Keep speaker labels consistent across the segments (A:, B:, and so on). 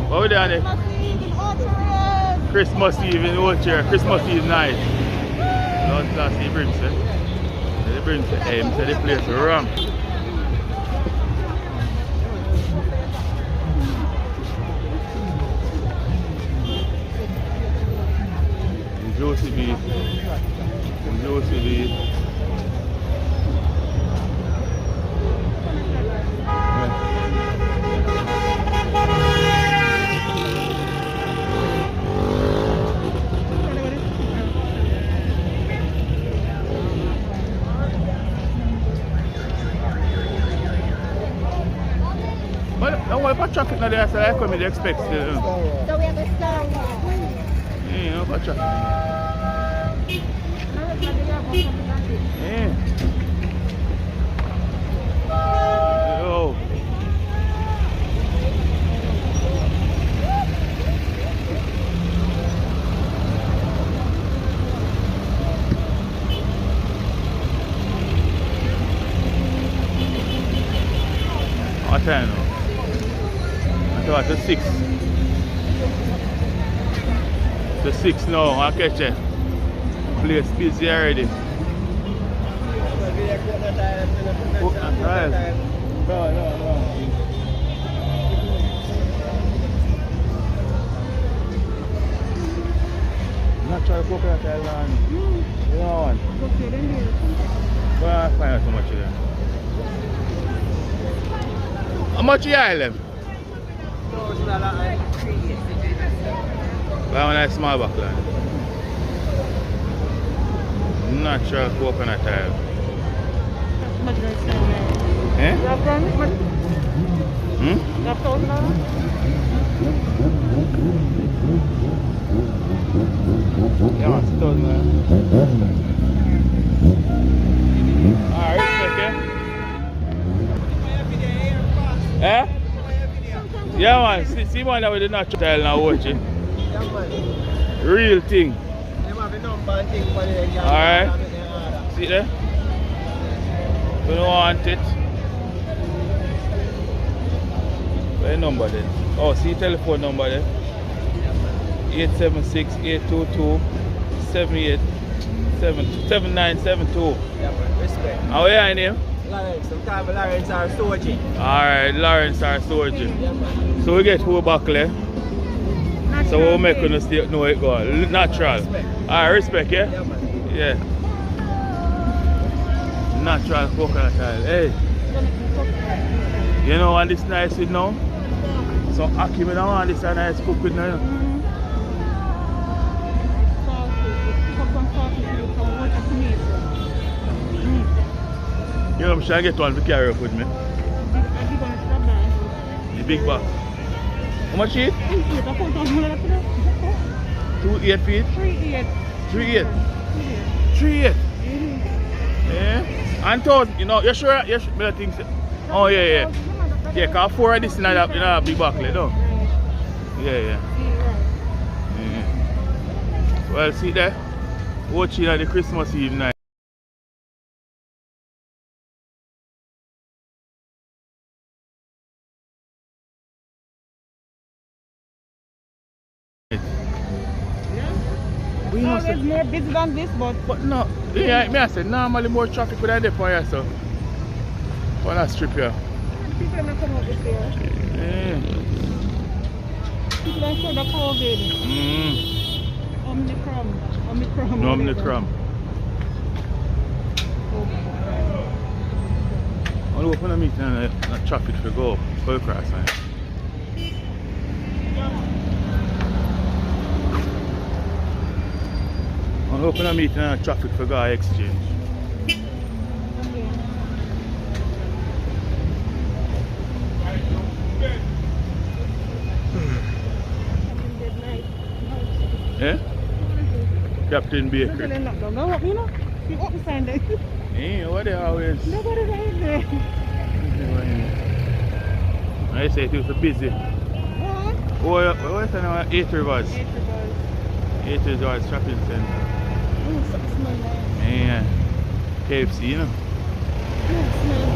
A: What we doing there? Christmas Eve in Ocho Rios. Christmas Eve night. Lord class he brings it. He brings it. Hey, he said the place is wrong. Juicy beef. Juicy beef. But now what about traffic now there, so I come in expect still.
B: So we have a song.
A: Yeah, what about traffic? Yeah. Yo. What time now? I thought it's 6. It's 6 now, I catch it. Place busy already. Right. No. Natural coconut oil and you know one. But I find out how much there. How much you oil them? Buy one nice small buckle. Natural coconut oil. Eh? Hmm? Yeah, it's done, man. Alright, respect, eh? Eh? Yeah, man. See one that with the natural oil now, watch it. Real thing. Alright. See there? You don't want it. Where number then? Oh, see telephone number there. 876-822-7972.
C: Respect.
A: How are your name?
C: Lawrence, sometimes Lawrence or Soji.
A: Alright, Lawrence or Soji. So we get 2 buckle. So we'll make you know it go. Natural. Alright, respect, yeah? Yeah. Natural coconut oil. Hey. You know what this nice with now? So Aki, me don't want this a nice cook with now. You know, I'm trying to get one to carry up with me. The big bag. How much is it? 2 8 feet? 3 8. 3 8. 3 8. Yeah. And told, you know, you sure? You sure? I think so. Oh yeah. Yeah, cause 4 of this in a big buckle, no? Yeah. Well, see there? Watching at the Christmas Eve night.
D: We no, it's more busy than this, but
A: no, yeah, me I said normally more traffic would have there for here, so on that strip here.
D: people not come out this year.
A: Yeah.
D: People are for the COVID. Omicron.
A: No, Omicron. I'll open a meeting and traffic for go across. I'll open a meeting and traffic for go exchange. Eh? Captain Bakery.
D: No, you know, you open Sunday.
A: Eh, what they always?
D: Nobody's out there.
A: I say it was busy.
D: What?
A: What's the name? 8 Rivers. 8 Rivers Shopping Center.
D: Oh, something small there.
A: Yeah. KFC, you know.
D: Yeah, small.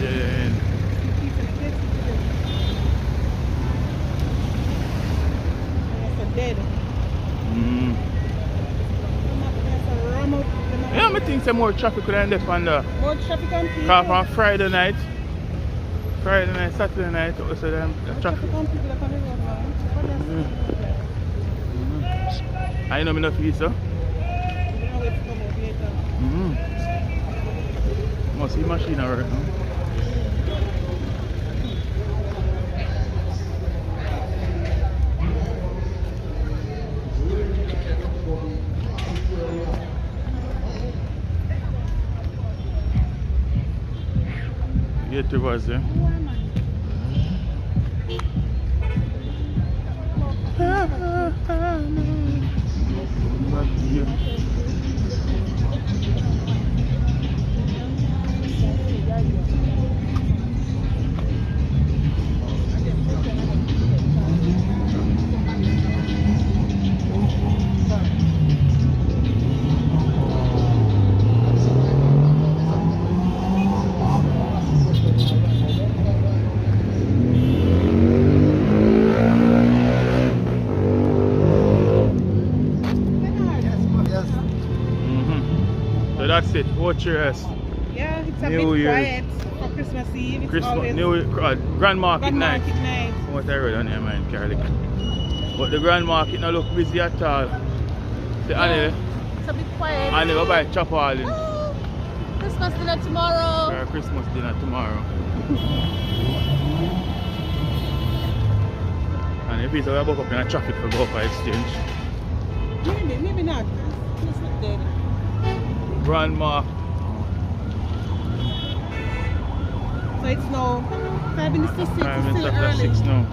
A: Yeah. say more traffic could end up on the
D: More traffic on people.
A: car from Friday night, Saturday night, also them the traffic.
D: Traffic on people that on the road, man.
A: I know me not feel so.
D: You don't wait to come over later.
A: Must see machine work now. Get towards there. So that's it, Ocho Rios.
D: Yeah, it's a
A: New
D: bit
A: Year's.
D: quiet for Christmas Eve. It's
A: Christmas,
D: always
A: New Grand Market
D: Grand
A: night.
D: Market night.
A: What I read on here, man, Carly. But the Grand Market not look busy at all. The Annie,
D: It's a bit quiet.
A: Annie go buy chop all in.
D: Oh, Christmas dinner tomorrow.
A: For Christmas dinner tomorrow. And if it's a walk up in a traffic for go for exchange.
D: Maybe not. It's not dead.
A: Grand Market.
D: So it's now 5 minutes to 6.
A: 5
D: It's
A: minutes
D: still
A: after
D: early.
A: 6 now.